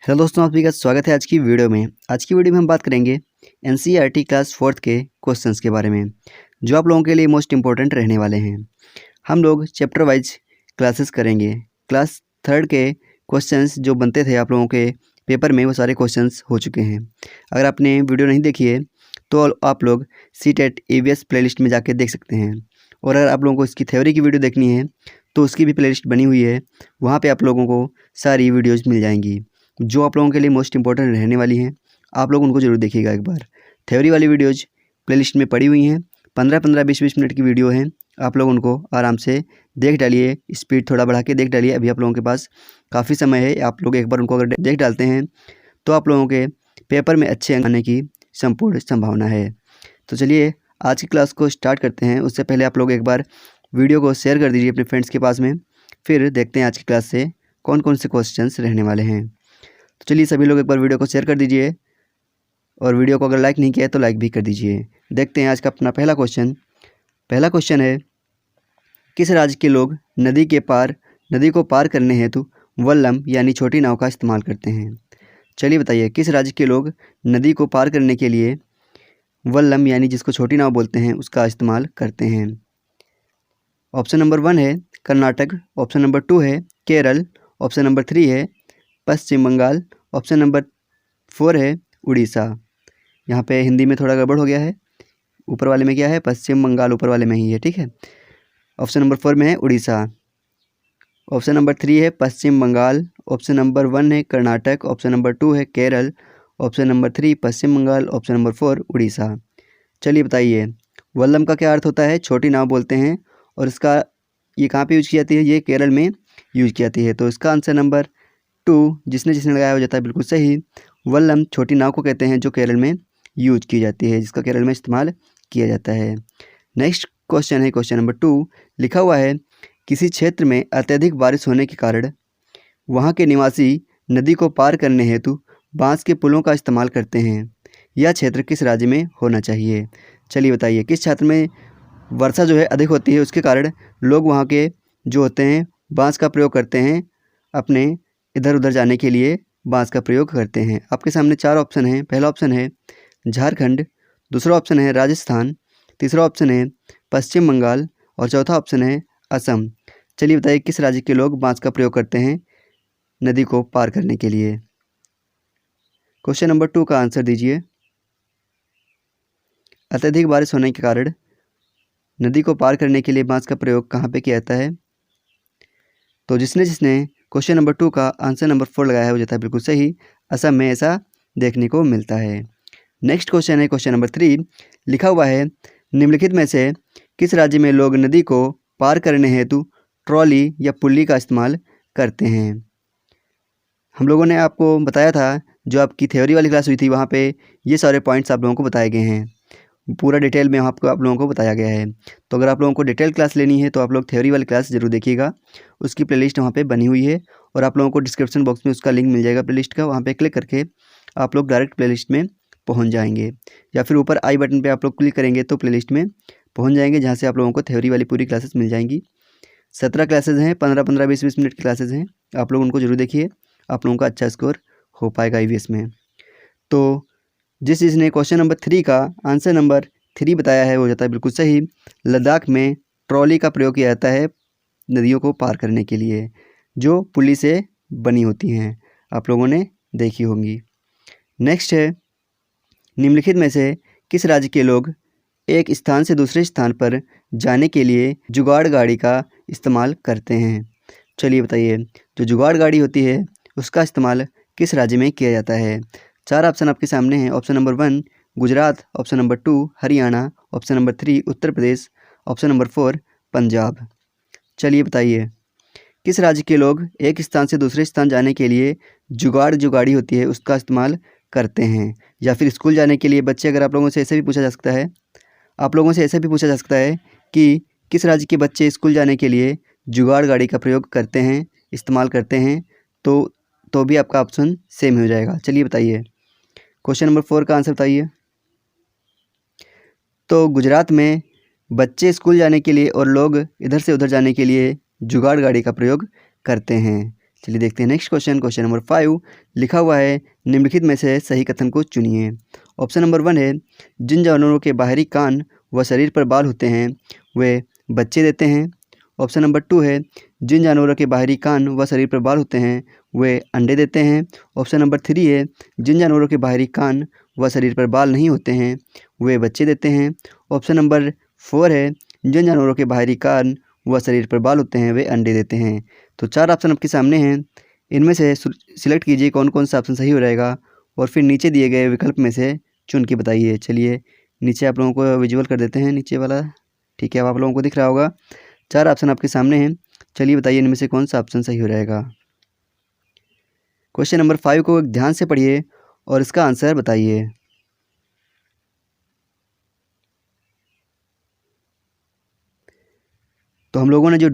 Hello दोस्तों, आप सभी का स्वागत है आज की वीडियो में। आज की वीडियो में हम बात करेंगे एनसीईआरटी क्लास 4th के क्वेश्चंस के बारे में, जो आप लोगों के लिए मोस्ट इम्पोर्टेंट रहने वाले हैं। हम लोग चैप्टर वाइज क्लासेस करेंगे। क्लास 3rd के क्वेश्चंस जो बनते थे आप लोगों के पेपर में, वो सारे क्वेश्चंस हो चुके हैं। अगर आपने वीडियो नहीं देखी है तो आप लोग CTET EVS प्लेलिस्ट में जाके देख सकते हैं। और अगर आप लोगों को इसकी थ्योरी की वीडियो देखनी है तो उसकी भी प्लेलिस्ट बनी हुई है, वहाँ पे आप लोगों को सारी वीडियोज़ मिल जाएंगी जो आप लोगों के लिए मोस्ट इंपॉर्टेंट रहने वाली हैं। आप लोग उनको ज़रूर देखिएगा एक बार। थ्योरी वाली वीडियोज़ प्लेलिस्ट में पड़ी हुई हैं, 15-15, 20-20 मिनट की वीडियो हैं। आप लोग उनको आराम से देख डालिए, स्पीड थोड़ा बढ़ा के देख डालिए। अभी आप लोगों के पास काफ़ी समय है, आप लोग एक बार उनको अगर देख डालते हैं तो आप लोगों के पेपर में अच्छे अंक आने की संपूर्ण संभावना है। तो चलिए आज की क्लास को स्टार्ट करते हैं। उससे पहले आप लोग एक बार वीडियो को शेयर कर दीजिए अपने फ्रेंड्स के पास में, फिर देखते हैं आज की क्लास से कौन कौन से क्वेश्चंस रहने वाले हैं। तो चलिए सभी लोग एक बार वीडियो को शेयर कर दीजिए, और वीडियो को अगर लाइक नहीं किया है तो लाइक भी कर दीजिए। देखते हैं आज का अपना पहला क्वेश्चन है, किस राज्य के लोग नदी को पार करने हेतु वल्लम यानी छोटी नाव का इस्तेमाल करते हैं। चलिए बताइए, किस राज्य के लोग नदी को पार करने के लिए वल्लम यानी जिसको छोटी नाव बोलते हैं उसका इस्तेमाल करते हैं। ऑप्शन नंबर 1 है कर्नाटक, ऑप्शन नंबर 2 है केरल, ऑप्शन नंबर 3 है पश्चिम बंगाल, ऑप्शन नंबर 4 है उड़ीसा। यहाँ पे हिंदी में थोड़ा गड़बड़ हो गया है, ऊपर वाले में क्या है, पश्चिम बंगाल ऊपर वाले में ही है, ठीक है। ऑप्शन नंबर 4 में है उड़ीसा, ऑप्शन नंबर 3 है पश्चिम बंगाल, ऑप्शन नंबर 1 है कर्नाटक, ऑप्शन नंबर 2 है केरल, ऑप्शन नंबर 3 पश्चिम बंगाल, ऑप्शन नंबर 4 उड़ीसा। चलिए बताइए, वल्लम का क्या अर्थ होता है? छोटी नाव बोलते हैं, और इसका ये कहाँ पे यूज की जाती है? ये केरल में यूज की जाती है। तो इसका आंसर नंबर 2 जिसने लगाया हो जाता है बिल्कुल सही। वल्लम छोटी नाव को कहते हैं जो केरल में यूज की जाती है, जिसका केरल में इस्तेमाल किया जाता है। नेक्स्ट क्वेश्चन है क्वेश्चन नंबर 2। लिखा हुआ है, किसी क्षेत्र में अत्यधिक बारिश होने के कारण वहाँ के निवासी नदी को पार करने हेतु बांस के पुलों का इस्तेमाल करते हैं। यह क्षेत्र किस राज्य में होना चाहिए? चलिए बताइए, किस क्षेत्र में वर्षा जो है अधिक होती है, उसके कारण लोग वहाँ के जो होते हैं बांस का प्रयोग करते हैं, अपने इधर उधर जाने के लिए बांस का प्रयोग करते हैं। आपके सामने 4 ऑप्शन हैं। पहला ऑप्शन है झारखंड, दूसरा ऑप्शन है राजस्थान, तीसरा ऑप्शन है पश्चिम बंगाल, और चौथा ऑप्शन है असम। चलिए बताइए, किस राज्य के लोग बांस का प्रयोग करते हैं नदी को पार करने के लिए? क्वेश्चन नंबर 2 का आंसर दीजिए। अत्यधिक बारिश होने के कारण नदी को पार करने के लिए बांस का प्रयोग कहाँ पे किया जाता है? तो जिसने क्वेश्चन नंबर 2 का आंसर नंबर 4 लगाया है हो जाता है बिल्कुल सही। असम में ऐसा देखने को मिलता है। नेक्स्ट क्वेश्चन है क्वेश्चन नंबर 3। लिखा हुआ है, निम्नलिखित में से किस राज्य में लोग नदी को पार करने हेतु ट्रॉली या पुल्ली का इस्तेमाल करते हैं? हम लोगों ने आपको बताया था, जो आपकी थ्योरी वाली क्लास हुई थी वहाँ पे ये सारे पॉइंट्स आप लोगों को बताए गए हैं। पूरा डिटेल में आप लोगों को बताया गया है। तो अगर आप लोगों को डिटेल क्लास लेनी है तो आप लोग थ्योरी वाली क्लास ज़रूर देखिएगा। उसकी प्लेलिस्ट वहाँ पे बनी हुई है, और आप लोगों को डिस्क्रिप्शन बॉक्स में उसका लिंक मिल जाएगा प्लेलिस्ट का। वहाँ पे क्लिक करके आप लोग डायरेक्ट प्लेलिस्ट में पहुँच जाएंगे, या फिर ऊपर आई बटन पर आप लोग क्लिक करेंगे तो प्लेलिस्ट में पहुँच जाएंगे, जहाँ से आप लोगों को थ्योरी वाली पूरी क्लासेस मिल जाएंगी। 17 क्लासेज हैं, 15-15, 20-20 मिनट की क्लासेज हैं। आप लोग उनको जरूर देखिए, आप लोगों का अच्छा स्कोर हो पाएगा EVS में। तो जिस चीज़ क्वेश्चन नंबर 3 का आंसर नंबर 3 बताया है हो जाता है बिल्कुल सही। लद्दाख में ट्रॉली का प्रयोग किया जाता है नदियों को पार करने के लिए, जो पुली से बनी होती हैं, आप लोगों ने देखी होंगी। नेक्स्ट है, निम्नलिखित में से किस राज्य के लोग एक स्थान से दूसरे स्थान पर जाने के लिए जुगाड़ गाड़ी का इस्तेमाल करते हैं? चलिए बताइए, जो जुगाड़ गाड़ी होती है उसका इस्तेमाल किस राज्य में किया जाता है? 4 ऑप्शन आपके सामने हैं। Option number 1 Gujarat, option number 2 Haryana, option number 3 Uttar Pradesh, option number 4 Punjab. चलिए बताइए, किस राज्य के लोग एक स्थान से दूसरे स्थान जाने के लिए जुगाड़ जो गाड़ी होती है उसका इस्तेमाल करते हैं? या फिर स्कूल जाने के लिए बच्चे, अगर आप लोगों से ऐसे भी पूछा जा सकता है, आप लोगों से ऐसे भी पूछा जा सकता है कि किस राज्य के बच्चे स्कूल जाने के लिए जुगाड़ गाड़ी का प्रयोग करते हैं, इस्तेमाल करते हैं, तो भी आपका ऑप्शन सेम ही हो जाएगा। चलिए बताइए, क्वेश्चन नंबर 4 का आंसर बताइए। तो गुजरात में बच्चे स्कूल जाने के लिए और लोग इधर से उधर जाने के लिए जुगाड़ गाड़ी का प्रयोग करते हैं। चलिए देखते हैं नेक्स्ट क्वेश्चन। क्वेश्चन नंबर 5 लिखा हुआ है, निम्नलिखित में से सही कथन को चुनिए। ऑप्शन नंबर 1 है, जिन जानवरों के बाहरी कान व शरीर पर बाल होते हैं वे बच्चे देते हैं। ऑप्शन नंबर 2 है, जिन जानवरों के बाहरी कान व शरीर पर बाल होते हैं वे अंडे देते हैं। ऑप्शन नंबर 3 है, जिन जानवरों के बाहरी कान व शरीर पर बाल नहीं होते हैं वे बच्चे देते हैं। ऑप्शन नंबर 4 है, जिन जानवरों के बाहरी कान व शरीर पर बाल होते हैं वे अंडे देते हैं। तो 4 ऑप्शन आपके सामने हैं, इनमें से सिलेक्ट कीजिए कौन कौन सा ऑप्शन सही हो रहेगा और फिर नीचे दिए गए विकल्प में से चुन के बताइए। चलिए नीचे आप लोगों को विजुअल कर देते हैं, नीचे वाला, ठीक है, अब आप लोगों को दिख रहा होगा 4 ऑप्शन आपके सामने हैं। चलिए बताइए इनमें से कौन सा ऑप्शन सही हो रहेगा। क्वेश्चन नंबर 5 को ध्यान से पढ़िए और इसका आंसर बताइए। तो हम लोगों ने जो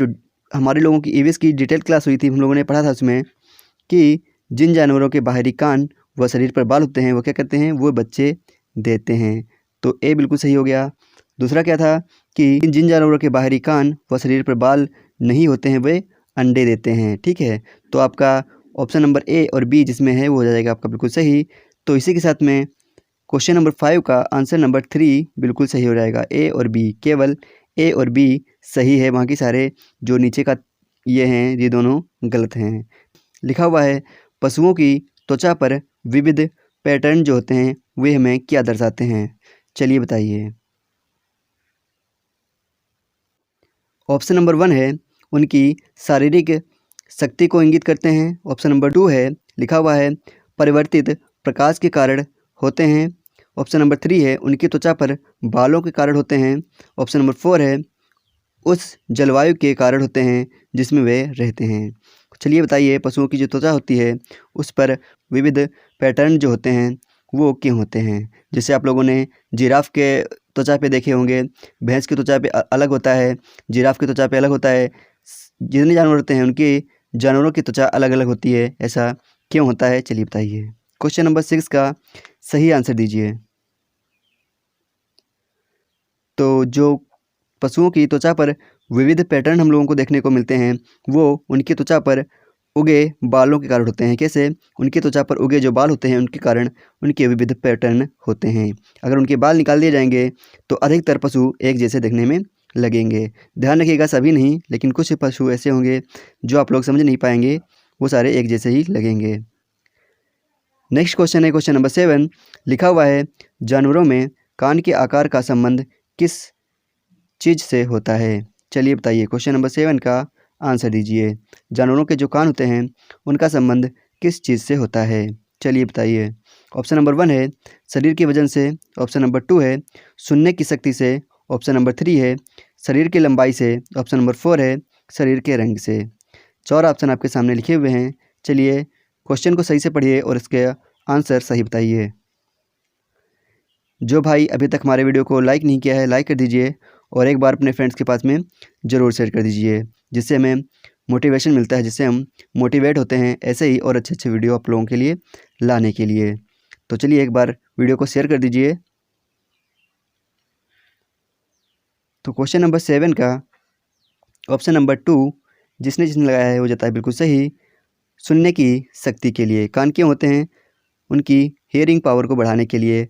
हमारे लोगों की ईवीएस की डिटेल क्लास हुई थी, हम लोगों ने पढ़ा था उसमें कि जिन जानवरों के बाहरी कान व शरीर पर बाल होते हैं वो क्या करते हैं, वो बच्चे देते हैं। तो ए बिल्कुल सही हो गया। दूसरा क्या था कि जिन जानवरों के बाहरी कान व शरीर पर बाल नहीं होते हैं वे अंडे देते हैं। ठीक है, तो आपका ऑप्शन नंबर ए और बी जिसमें है वो हो जाएगा आपका बिल्कुल सही। तो इसी के साथ में क्वेश्चन नंबर 5 का आंसर नंबर 3 बिल्कुल सही हो जाएगा। ए और बी, केवल ए और बी सही है, बाकी सारे जो नीचे का ये हैं ये दोनों गलत हैं। लिखा हुआ है, पशुओं की त्वचा पर विविध पैटर्न जो होते हैं वे हमें क्या दर्शाते हैं। चलिए बताइए। ऑप्शन नंबर 1 है, उनकी शारीरिक शक्ति को इंगित करते हैं। ऑप्शन नंबर 2 है, लिखा हुआ है परिवर्तित प्रकाश के कारण होते हैं। ऑप्शन नंबर 3 है, उनकी त्वचा पर बालों के कारण होते हैं। ऑप्शन नंबर 4 है, उस जलवायु के कारण होते हैं जिसमें वे रहते हैं। चलिए बताइए, पशुओं की जो त्वचा होती है उस पर विविध पैटर्न जो होते हैं वो क्यों होते हैं। जैसे आप लोगों ने जिराफ के त्वचा पे देखे होंगे, भैंस की त्वचा पे अलग होता है, जिराफ की त्वचा पे अलग होता है। जितने जानवर होते हैं उनके जानवरों की त्वचा अलग अलग होती है, ऐसा क्यों होता है, चलिए बताइए। क्वेश्चन नंबर 6 का सही आंसर दीजिए। तो जो पशुओं की त्वचा पर विविध पैटर्न हम लोगों को देखने को मिलते हैं वो उनकी त्वचा पर उगे बालों के कारण होते हैं। कैसे, उनकी त्वचा पर उगे जो बाल होते हैं उनके कारण उनके विविध पैटर्न होते हैं। अगर उनके बाल निकाल दिए जाएंगे तो अधिकतर पशु एक जैसे दिखने में लगेंगे। ध्यान रखिएगा, सभी नहीं, लेकिन कुछ पशु ऐसे होंगे जो आप लोग समझ नहीं पाएंगे, वो सारे एक जैसे ही लगेंगे। नेक्स्ट क्वेश्चन है क्वेश्चन नंबर 7। लिखा हुआ है, जानवरों में कान के आकार का संबंध किस चीज़ से होता है। चलिए बताइए, क्वेश्चन नंबर 7 का आंसर दीजिए। जानवरों के जो कान होते हैं उनका संबंध किस चीज़ से होता है, चलिए बताइए। ऑप्शन नंबर 1 है शरीर के वजन से। ऑप्शन नंबर 2 है सुनने की शक्ति से। ऑप्शन नंबर 3 है शरीर की लंबाई से। ऑप्शन नंबर 4 है शरीर के रंग से। 4 ऑप्शन आपके सामने लिखे हुए हैं। चलिए क्वेश्चन को सही से पढ़िए और इसके आंसर सही बताइए। जो भाई अभी तक हमारे वीडियो को लाइक नहीं किया है, लाइक कर दीजिए और एक बार अपने फ्रेंड्स के पास में ज़रूर शेयर कर दीजिए, जिससे हमें मोटिवेशन मिलता है, जिससे हम मोटिवेट होते हैं ऐसे ही और अच्छे अच्छे वीडियो आप लोगों के लिए लाने के लिए। तो चलिए एक बार वीडियो को शेयर कर दीजिए। तो क्वेश्चन नंबर 7 का ऑप्शन नंबर 2 जिसने जिसने लगाया है वो जाता है बिल्कुल सही। सुनने की शक्ति के लिए कान क्यों होते हैं, उनकी हियरिंग पावर को बढ़ाने के लिए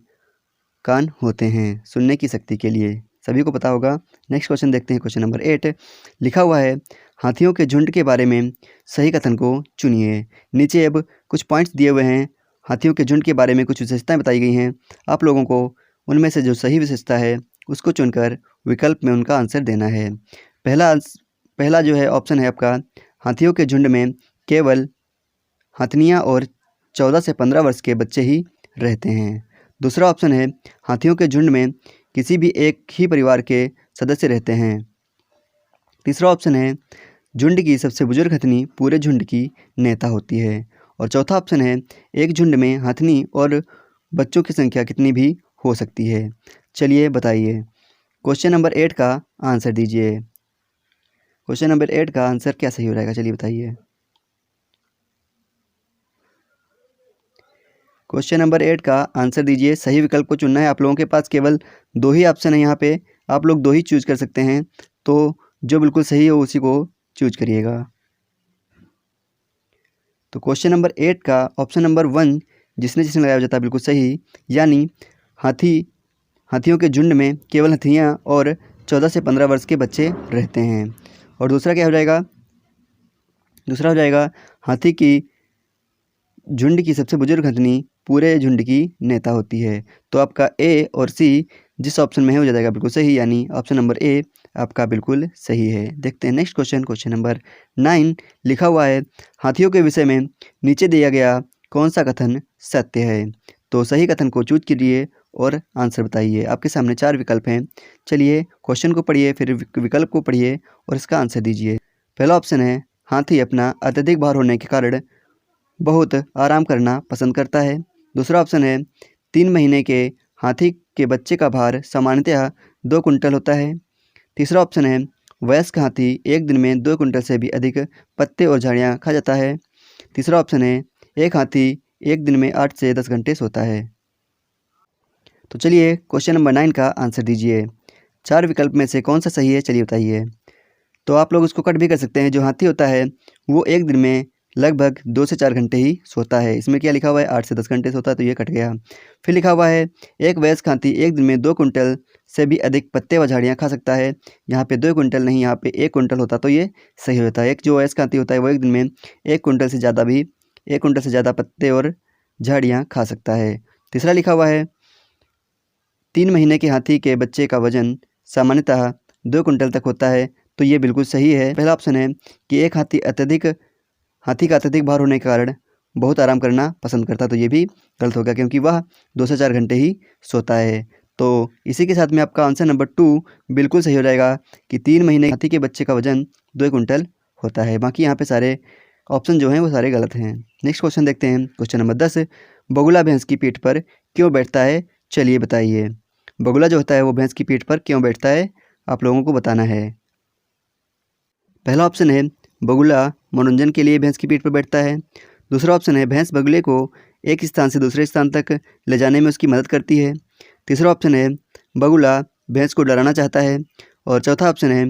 कान होते हैं, सुनने की शक्ति के लिए, सभी को पता होगा। नेक्स्ट क्वेश्चन देखते हैं, क्वेश्चन नंबर 8। लिखा हुआ है, हाथियों के झुंड के बारे में सही कथन को चुनिए। नीचे अब कुछ पॉइंट्स दिए हुए हैं, हाथियों के झुंड के बारे में कुछ विशेषताएं बताई गई हैं। आप लोगों को उनमें से जो सही विशेषता है उसको चुनकर विकल्प में उनका आंसर देना है। पहला जो है ऑप्शन है आपका, हाथियों के झुंड में केवल हथनियाँ और 14 से 15 वर्ष के बच्चे ही रहते हैं। दूसरा ऑप्शन है, हाथियों के झुंड में किसी भी एक ही परिवार के सदस्य रहते हैं। तीसरा ऑप्शन है, झुंड की सबसे बुजुर्ग हथनी पूरे झुंड की नेता होती है। और चौथा ऑप्शन है, एक झुंड में हथनी और बच्चों की संख्या कितनी भी हो सकती है। चलिए बताइए, क्वेश्चन नंबर 8 का आंसर दीजिए। क्वेश्चन नंबर 8 का आंसर क्या सही हो जाएगा, चलिए बताइए। क्वेश्चन नंबर 8 का आंसर दीजिए। सही विकल्प को चुनना है। आप लोगों के पास केवल 2 ही ऑप्शन है यहाँ पे, आप लोग 2 ही चूज कर सकते हैं, तो जो बिल्कुल सही हो उसी को चूज करिएगा। तो क्वेश्चन नंबर 8 का ऑप्शन नंबर 1 जिसने जिसने लगाया हो जाता है बिल्कुल सही, यानी हाथियों के झुंड में केवल हथियाँ और 14 से 15 वर्ष के बच्चे रहते हैं। और दूसरा क्या हो जाएगा, दूसरा हो जाएगा हाथी की झुंड की सबसे बुजुर्ग हथनी पूरे झुंड की नेता होती है। तो आपका ए और सी जिस ऑप्शन में है हो जाएगा बिल्कुल सही, यानी ऑप्शन नंबर ए आपका बिल्कुल सही है। देखते हैं नेक्स्ट क्वेश्चन, क्वेश्चन नंबर 9 लिखा हुआ है हाथियों के विषय में नीचे दिया गया कौन सा कथन सत्य है। तो सही कथन को चूज कीजिए और आंसर बताइए। आपके सामने 4 विकल्प हैं। चलिए क्वेश्चन को पढ़िए, फिर विकल्प को पढ़िए और इसका आंसर दीजिए। पहला ऑप्शन है हाथी अपना अत्यधिक भार होने के कारण बहुत आराम करना पसंद करता है। दूसरा ऑप्शन है 3 महीने के हाथी के बच्चे का भार सामान्यतः 2 कुंटल होता है। तीसरा ऑप्शन है वयस्क हाथी एक दिन में 2 कुंटल से भी अधिक पत्ते और झाड़ियाँ खा जाता है। तीसरा ऑप्शन है एक हाथी एक दिन में 8 से 10 घंटे सोता है। तो चलिए क्वेश्चन नंबर 9 का आंसर दीजिए। 4 विकल्प में से कौन सा सही है, चलिए बताइए। तो आप लोग उसको कट भी कर सकते हैं। जो हाथी होता है वो एक दिन में लगभग 2 से 4 घंटे ही सोता है। इसमें क्या लिखा हुआ है 8 से 10 घंटे सोता है, तो ये कट गया। फिर लिखा हुआ है एक वयस्क हाथी एक दिन में 2 कुंटल से भी अधिक पत्ते व झाड़ियाँ खा सकता है। यहाँ पे 2 कुंटल नहीं, यहाँ पे 1 कुंटल होता, तो ये सही होता है। एक जो वयस्क हाथी होता है वो एक दिन में 1 कुंटल से ज़्यादा पत्ते और झाड़ियाँ खा सकता है। तीसरा लिखा हुआ है 3 महीने के हाथी के बच्चे का वजन सामान्यतः 2 कुंटल तक होता है, तो ये बिल्कुल सही है। पहला ऑप्शन है कि एक हाथी का अत्यधिक भार होने के कारण बहुत आराम करना पसंद करता है, तो ये भी गलत होगा क्योंकि वह 2 से 4 घंटे ही सोता है। तो इसी के साथ में आपका आंसर नंबर 2 बिल्कुल सही हो जाएगा कि 3 महीने हाथी के बच्चे का वजन 2 कुंटल होता है। बाकी यहाँ पे सारे ऑप्शन जो हैं वो सारे गलत हैं। नेक्स्ट क्वेश्चन देखते हैं, क्वेश्चन नंबर 10 बगुला भैंस की पीठ पर क्यों बैठता है, चलिए बताइए। बगुला जो होता है वो भैंस की पीठ पर क्यों बैठता है, आप लोगों को बताना है। पहला ऑप्शन है बगुला मनोरंजन के लिए भैंस की पीठ पर बैठता है। दूसरा ऑप्शन है भैंस बगुले को एक स्थान से दूसरे स्थान तक ले जाने में उसकी मदद करती है। तीसरा ऑप्शन है बगुला भैंस को डराना चाहता है। और चौथा ऑप्शन है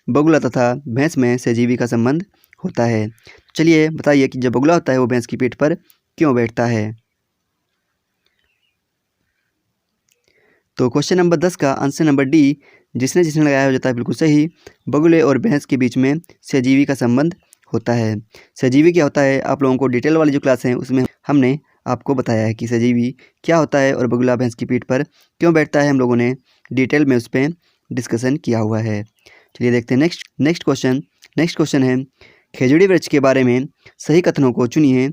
बगुला तथा भैंस में सहजीवी का संबंध होता है। चलिए बताइए कि जब बगुला होता है वो भैंस की पीठ पर क्यों बैठता है। तो क्वेश्चन नंबर 10 का आंसर नंबर डी जिसने जिसने लगाया हो जाता है बिल्कुल सही। बगुले और भैंस के बीच में सहजीवी का संबंध होता है। सहजीवी क्या होता है आप लोगों को डिटेल वाली जो क्लास है उसमें हमने आपको बताया है कि सहजीवी क्या होता है और बगुला भैंस की पीठ पर क्यों बैठता है, हम लोगों ने डिटेल में उस पर डिस्कशन किया हुआ है। चलिए देखते हैं नेक्स्ट क्वेश्चन है खेजड़ी वृक्ष के बारे में सही कथनों को चुनिए।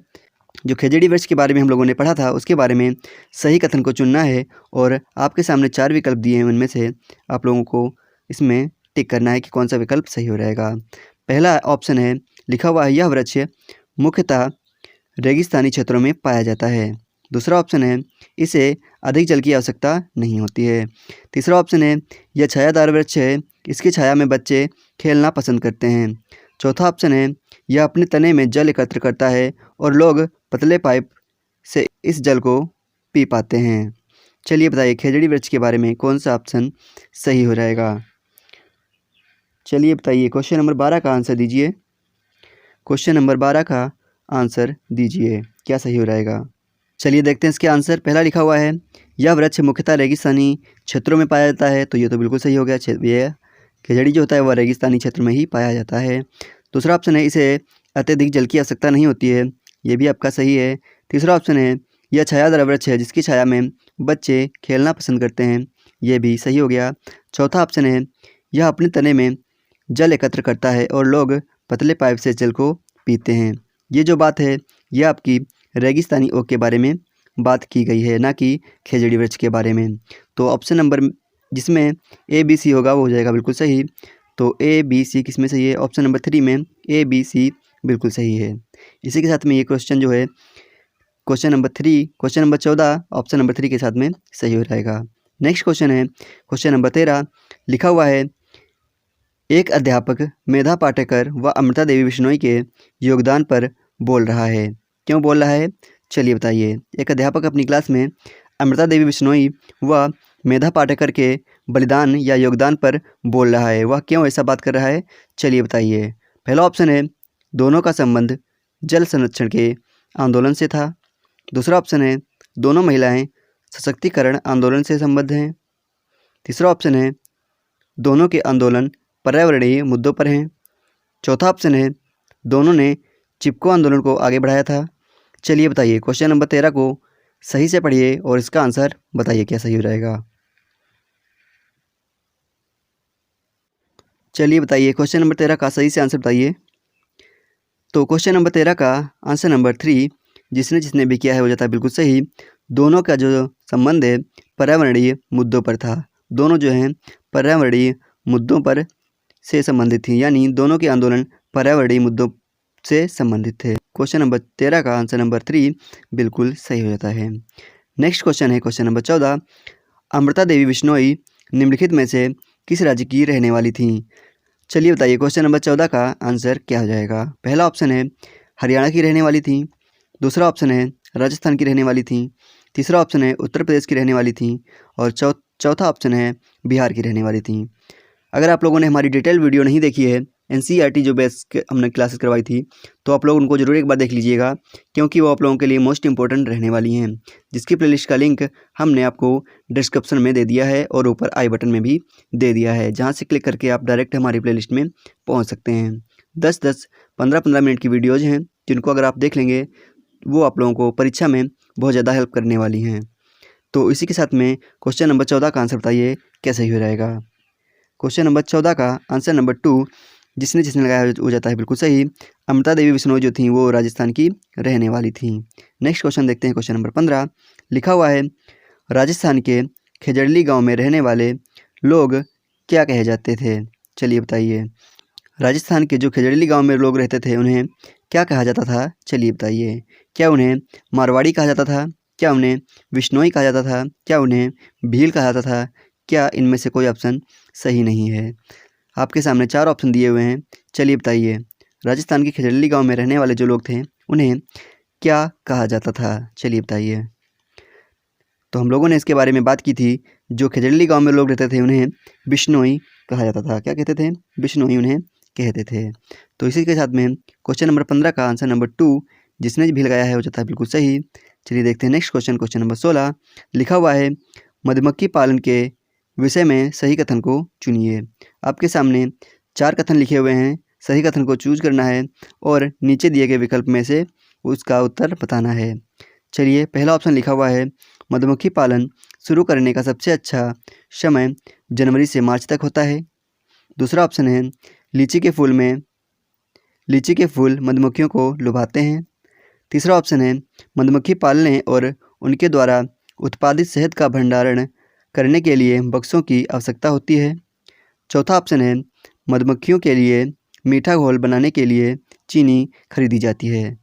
जो खेजड़ी वृक्ष के बारे में हम लोगों ने पढ़ा था उसके बारे में सही कथन को चुनना है और आपके सामने 4 विकल्प दिए हैं, उनमें से आप लोगों को इसमें टिक करना है कि कौन सा विकल्प सही हो रहेगा। पहला ऑप्शन है लिखा हुआ है यह वृक्ष मुख्यतः रेगिस्तानी क्षेत्रों में पाया जाता है। दूसरा ऑप्शन है इसे अधिक जल की आवश्यकता नहीं होती है। तीसरा ऑप्शन है यह छायादार वृक्ष है, इसकी छाया में बच्चे खेलना पसंद करते हैं। चौथा ऑप्शन है यह अपने तने में जल एकत्र करता है और लोग पतले पाइप से इस जल को पी पाते हैं। चलिए बताइए खेजड़ी वृक्ष के बारे में कौन सा ऑप्शन सही हो जाएगा। चलिए बताइए क्वेश्चन नंबर 12 का आंसर दीजिए। क्वेश्चन नंबर 12 का आंसर दीजिए क्या सही हो जाएगा। चलिए देखते हैं इसके आंसर। पहला लिखा हुआ है यह वृक्ष मुख्यतः रेगिस्तानी क्षेत्रों में पाया जाता है, तो ये तो बिल्कुल सही हो गया। ये खेजड़ी जो होता है वह रेगिस्तानी क्षेत्र में ही पाया जाता है। दूसरा ऑप्शन है इसे अत्यधिक जल की आवश्यकता नहीं होती है, ये भी आपका सही है। तीसरा ऑप्शन है यह छायादार वृक्ष है जिसकी छाया में बच्चे खेलना पसंद करते हैं, ये भी सही हो गया। चौथा ऑप्शन है यह अपने तने में जल एकत्र करता है और लोग पतले पाइप से जल को पीते हैं। ये जो बात है यह आपकी रेगिस्तानी ओक के बारे में बात की गई है, ना कि खेजड़ी वृक्ष के बारे में। तो ऑप्शन नंबर जिसमें ए बी सी होगा वो हो जाएगा बिल्कुल सही। तो ए बी सी किस में सही है, ऑप्शन नंबर 3 में ए बी सी बिल्कुल सही है। इसी के साथ में ये क्वेश्चन जो है क्वेश्चन नंबर 14 ऑप्शन नंबर 3 के साथ में सही हो जाएगा। नेक्स्ट क्वेश्चन है क्वेश्चन नंबर 13 लिखा हुआ है एक अध्यापक मेधा पाटेकर व अमृता देवी बिश्नोई के योगदान पर बोल रहा है, क्यों बोल रहा है चलिए बताइए। एक अध्यापक अपनी क्लास में अमृता देवी बिश्नोई व मेधा पाटेकर के बलिदान या योगदान पर बोल रहा है, वह क्यों ऐसा बात कर रहा है चलिए बताइए। पहला ऑप्शन है दोनों का संबंध जल संरक्षण के आंदोलन से था। दूसरा ऑप्शन है दोनों महिलाएं सशक्तिकरण आंदोलन से संबद्ध हैं। तीसरा ऑप्शन है दोनों के आंदोलन पर्यावरणीय मुद्दों पर हैं। चौथा ऑप्शन है दोनों ने चिपको आंदोलन को आगे बढ़ाया था। चलिए बताइए, क्वेश्चन नंबर 13 को सही से पढ़िए और इसका आंसर बताइए क्या सही हो जाएगा। चलिए बताइए, क्वेश्चन नंबर 13 का सही से आंसर बताइए। तो क्वेश्चन नंबर 13 का आंसर नंबर 3 जिसने जिसने भी किया है हो जाता है बिल्कुल सही। दोनों का जो संबंध है पर्यावरणीय मुद्दों पर था। दोनों जो हैं पर्यावरणीय मुद्दों पर से संबंधित थी, यानी दोनों के आंदोलन पर्यावरणीय मुद्दों से संबंधित थे। क्वेश्चन नंबर 13 का आंसर नंबर 3 बिल्कुल सही हो जाता है। नेक्स्ट क्वेश्चन है क्वेश्चन नंबर 14। अमृता देवी बिश्नोई निम्नलिखित में से किस राज्य की रहने वाली थी? चलिए बताइए, क्वेश्चन नंबर 14 का आंसर क्या हो जाएगा। पहला ऑप्शन है हरियाणा की रहने वाली थी। दूसरा ऑप्शन है राजस्थान की रहने वाली थी। तीसरा ऑप्शन है उत्तर प्रदेश की रहने वाली थी। और चौथा ऑप्शन है बिहार की रहने वाली थी। अगर आप लोगों ने हमारी डिटेल वीडियो नहीं देखी है NCERT जो बेस हमने क्लासेस करवाई थी, तो आप लोग उनको जरूर एक बार देख लीजिएगा, क्योंकि वो आप लोगों के लिए मोस्ट इंपॉर्टेंट रहने वाली हैं, जिसकी प्लेलिस्ट का लिंक हमने आपको डिस्क्रिप्शन में दे दिया है और ऊपर आई बटन में भी दे दिया है, जहां से क्लिक करके आप डायरेक्ट हमारी प्लेलिस्ट में पहुंच सकते हैं। 10-10, 15-15 मिनट की वीडियोज़ हैं, जिनको अगर आप देख लेंगे वो आप लोगों को परीक्षा में बहुत ज़्यादा हेल्प करने वाली हैं। तो इसी के साथ में क्वेश्चन नंबर 14 का आंसर बताइए क्या सही हो जाएगा। क्वेश्चन नंबर 14 का आंसर नंबर 2 जिसने जिसने लगाया हो जाता है बिल्कुल सही। अमृता देवी बिश्नोई जो थी वो राजस्थान की रहने वाली थी। नेक्स्ट क्वेश्चन देखते हैं, क्वेश्चन नंबर 15। लिखा हुआ है राजस्थान के खेजड़ली गांव में रहने वाले लोग क्या कहे जाते थे? चलिए बताइए, राजस्थान के जो खेजड़ली गांव में लोग रहते थे उन्हें क्या कहा जाता था? चलिए बताइए, क्या उन्हें मारवाड़ी कहा जाता था? क्या उन्हें बिश्नोई कहा जाता था? क्या उन्हें भील कहा जाता था? क्या इनमें से कोई ऑप्शन सही नहीं है? आपके सामने 4 ऑप्शन दिए हुए हैं। चलिए बताइए, राजस्थान के खेजड़ली गांव में रहने वाले जो लोग थे उन्हें क्या कहा जाता था? चलिए बताइए। तो हम लोगों ने इसके बारे में बात की थी। जो खेजड़ली गांव में लोग रहते थे उन्हें बिश्नोई कहा जाता था। क्या कहते थे? बिश्नोई उन्हें कहते थे। तो इसी के साथ में क्वेश्चन नंबर 15 का आंसर नंबर 2 जिसने भी लगाया है हो जाता है बिल्कुल सही। चलिए देखते हैं नेक्स्ट क्वेश्चन, क्वेश्चन नंबर 16। लिखा हुआ है मधुमक्खी पालन के विषय में सही कथन को चुनिए। आपके सामने 4 कथन लिखे हुए हैं, सही कथन को चूज करना है और नीचे दिए गए विकल्प में से उसका उत्तर बताना है। चलिए, पहला ऑप्शन लिखा हुआ है मधुमक्खी पालन शुरू करने का सबसे अच्छा समय जनवरी से मार्च तक होता है। दूसरा ऑप्शन है लीची के फूल मधुमक्खियों को लुभाते हैं। तीसरा ऑप्शन है मधुमक्खी पालने और उनके द्वारा उत्पादित शहद का भंडारण करने के लिए बक्सों की आवश्यकता होती है। चौथा ऑप्शन है मधुमक्खियों के लिए मीठा घोल बनाने के लिए चीनी खरीदी जाती है।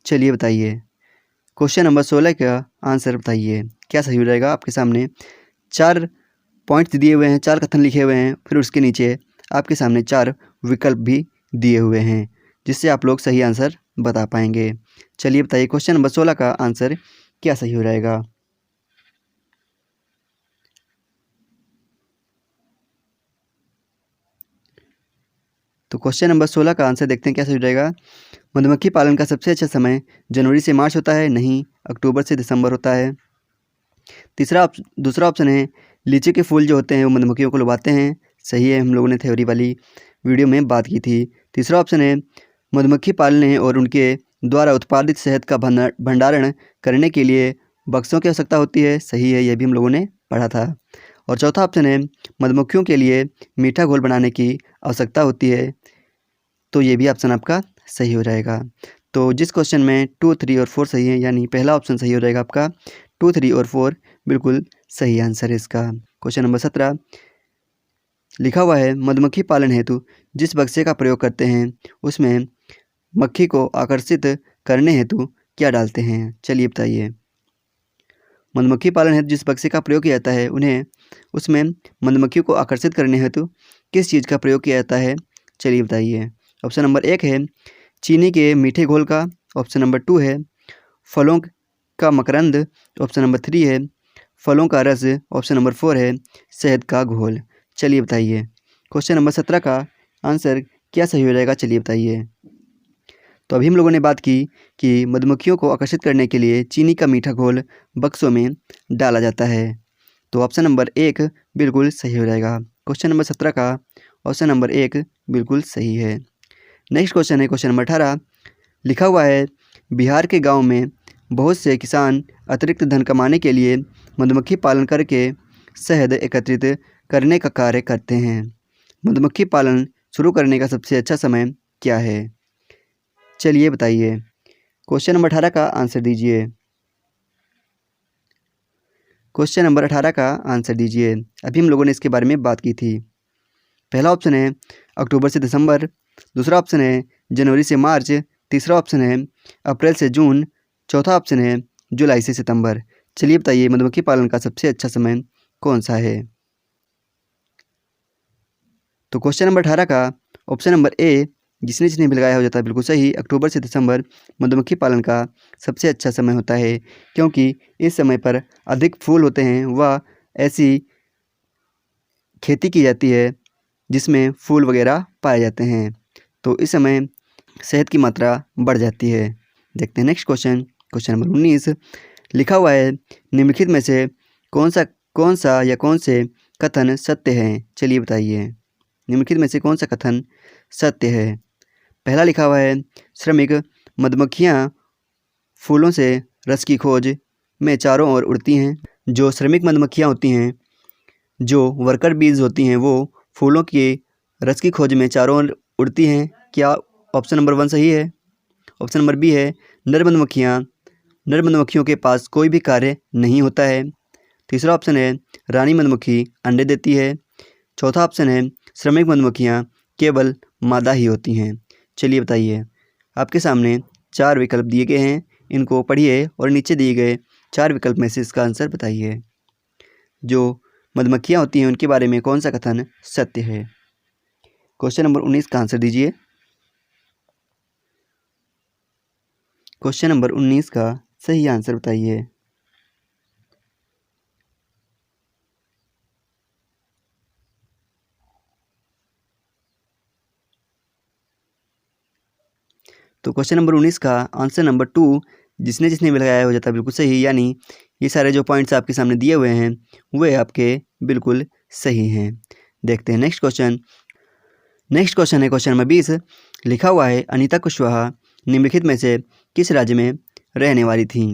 चलिए बताइए, क्वेश्चन नंबर 16 का आंसर बताइए क्या सही हो जाएगा। आपके सामने 4 पॉइंट्स दिए हुए हैं, 4 कथन लिखे हुए हैं, फिर उसके नीचे आपके सामने 4 विकल्प भी दिए हुए हैं, जिससे आप लोग सही आंसर बता पाएंगे। चलिए बताइए, क्वेश्चन नंबर 16 का आंसर क्या सही हो जाएगा। तो क्वेश्चन नंबर 16 का आंसर देखते हैं क्या सही हो जाएगा। मधुमक्खी पालन का सबसे अच्छा समय जनवरी से मार्च होता है, नहीं, अक्टूबर से दिसंबर होता है। दूसरा ऑप्शन है लीची के फूल जो होते हैं वो मधुमक्खियों को लुभाते हैं, सही है, हम लोगों ने थ्योरी वाली वीडियो में बात की थी। तीसरा ऑप्शन है मधुमक्खी पालने और उनके द्वारा उत्पादित शहद का भंडारण करने के लिए बक्सों की आवश्यकता होती है, सही है, यह भी हम लोगों ने पढ़ा था। और चौथा ऑप्शन है मधुमक्खियों के लिए मीठा घोल बनाने की आवश्यकता होती है, तो ये भी ऑप्शन आपका सही हो जाएगा। तो जिस क्वेश्चन में 2, 3 और 4 सही है, यानी पहला ऑप्शन सही हो जाएगा आपका। 2, 3 और 4 बिल्कुल सही आंसर है इसका। क्वेश्चन नंबर 17 लिखा हुआ है मधुमक्खी पालन हेतु जिस बक्से का प्रयोग करते हैं उसमें मक्खी को आकर्षित करने हेतु क्या डालते हैं? चलिए बताइए, मधुमक्खी पालन हेतु जिस बक्से का प्रयोग किया जाता है उसमें मधुमक्खी को आकर्षित करने हेतु किस चीज़ का प्रयोग किया जाता है? चलिए बताइए। ऑप्शन नंबर 1 है चीनी के मीठे घोल का। ऑप्शन नंबर 2 है फलों का मकरंद। ऑप्शन नंबर 3 है फलों का रस। ऑप्शन नंबर 4 है शहद का घोल। चलिए बताइए, क्वेश्चन नंबर 17 का आंसर क्या सही हो जाएगा? चलिए बताइए। तो अभी हम लोगों ने बात की कि मधुमक्खियों को आकर्षित करने के लिए चीनी का मीठा घोल बक्सों में डाला जाता है। तो ऑप्शन नंबर 1 बिल्कुल सही हो जाएगा। क्वेश्चन नंबर 17 का ऑप्शन नंबर 1 बिल्कुल सही है। नेक्स्ट क्वेश्चन है क्वेश्चन नंबर 18। लिखा हुआ है बिहार के गांव में बहुत से किसान अतिरिक्त धन कमाने के लिए मधुमक्खी पालन करके शहद एकत्रित करने का कार्य करते हैं। मधुमक्खी पालन शुरू करने का सबसे अच्छा समय क्या है? चलिए बताइए। क्वेश्चन नंबर 18 का आंसर दीजिए। क्वेश्चन नंबर 18 का आंसर दीजिए। अभी हम लोगों ने इसके बारे में बात की थी। पहला ऑप्शन है अक्टूबर से दिसंबर, दूसरा ऑप्शन है जनवरी से मार्च, तीसरा ऑप्शन है अप्रैल से जून, चौथा ऑप्शन है जुलाई से सितंबर। चलिए बताइए मधुमक्खी पालन का सबसे अच्छा समय कौन सा है? तो क्वेश्चन नंबर 18 का ऑप्शन नंबर ए जिसने जिसने भी लगाया हो जाता है बिल्कुल सही। अक्टूबर से दिसंबर मधुमक्खी पालन का सबसे अच्छा समय होता है, क्योंकि इस समय पर अधिक फूल होते हैं व ऐसी खेती की जाती है जिसमें फूल वगैरह पाए जाते हैं, तो इस समय शहद की मात्रा बढ़ जाती है। देखते हैं नेक्स्ट क्वेश्चन। क्वेश्चन नंबर 19 लिखा हुआ है निम्नलिखित में से कौन सा या कौन से कथन सत्य हैं? चलिए बताइए निम्नलिखित में से कौन सा कथन सत्य है? पहला लिखा हुआ है श्रमिक मधुमक्खियाँ फूलों से रस की खोज में चारों ओर उड़ती हैं। जो श्रमिक मधुमक्खियाँ होती हैं, जो वर्कर बीज होती हैं, वो फूलों के रस की खोज में चारों ओर उड़ती हैं। क्या ऑप्शन नंबर 1 सही है? ऑप्शन नंबर बी है नर मधुमक्खियों के पास कोई भी कार्य नहीं होता है। तीसरा ऑप्शन है रानी मधुमक्खी अंडे देती है। चौथा ऑप्शन है श्रमिक मधुमक्खियाँ केवल मादा ही होती हैं। चलिए बताइए, आपके सामने 4 विकल्प दिए गए हैं, इनको पढ़िए और नीचे दिए गए 4 विकल्प में से इसका आंसर बताइए। जो मधुमक्खियाँ होती हैं उनके बारे में कौन सा कथन सत्य है? क्वेश्चन नंबर 19 का आंसर दीजिए। क्वेश्चन नंबर 19 का सही आंसर बताइए। तो क्वेश्चन नंबर 19 का आंसर नंबर 2 जिसने जिसने भी लगाया हो जाता है बिल्कुल सही, यानी ये सारे जो पॉइंट्स आपके सामने दिए हुए हैं वे आपके बिल्कुल सही हैं। देखते हैं नेक्स्ट क्वेश्चन। नेक्स्ट क्वेश्चन है क्वेश्चन नंबर 20। लिखा हुआ है अनीता कुशवाहा निम्नलिखित में से किस राज्य में रहने वाली थी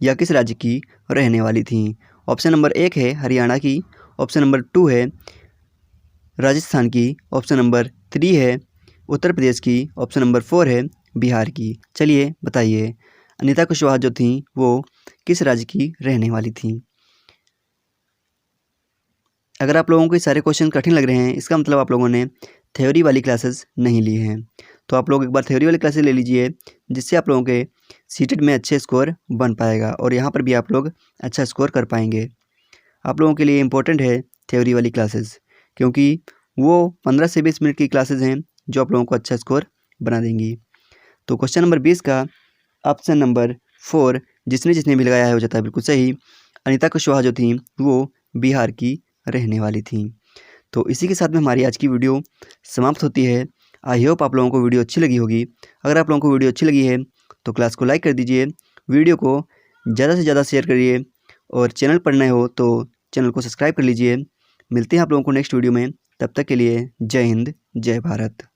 या किस राज्य की रहने वाली थी? ऑप्शन नंबर 1 है हरियाणा की, ऑप्शन नंबर 2 है राजस्थान की, ऑप्शन नंबर 3 है उत्तर प्रदेश की, ऑप्शन नंबर 4 है बिहार की। चलिए बताइए अनीता कुशवाहा जो थी वो किस राज्य की रहने वाली थी? अगर आप लोगों को ये सारे क्वेश्चन कठिन लग रहे हैं, इसका मतलब आप लोगों ने थ्योरी वाली क्लासेस नहीं ली हैं। तो आप लोग एक बार थ्योरी वाली क्लासेस ले लीजिए, जिससे आप लोगों के सीटेट में अच्छे स्कोर बन पाएगा और यहाँ पर भी आप लोग अच्छा स्कोर कर पाएंगे। आप लोगों के लिए इम्पोर्टेंट है थ्योरी वाली क्लासेस, क्योंकि वो 15 से 20 मिनट की क्लासेस हैं जो आप लोगों को अच्छा स्कोर बना देंगी। तो क्वेश्चन नंबर 20 का ऑप्शन नंबर 4 जिसने जिसने भी लगाया है हो जाता है बिल्कुल सही। अनीता कुशवाहा जो थी वो बिहार की रहने वाली थी। तो इसी के साथ में हमारी आज की वीडियो समाप्त होती है। आई होप आप लोगों को वीडियो अच्छी लगी होगी। अगर आप लोगों को वीडियो अच्छी लगी है तो क्लास को लाइक कर दीजिए, वीडियो को ज़्यादा से ज़्यादा शेयर करिए और चैनल पर नए हो तो चैनल को सब्सक्राइब कर लीजिए। मिलते हैं आप लोगों को नेक्स्ट वीडियो में, तब तक के लिए जय हिंद जय भारत।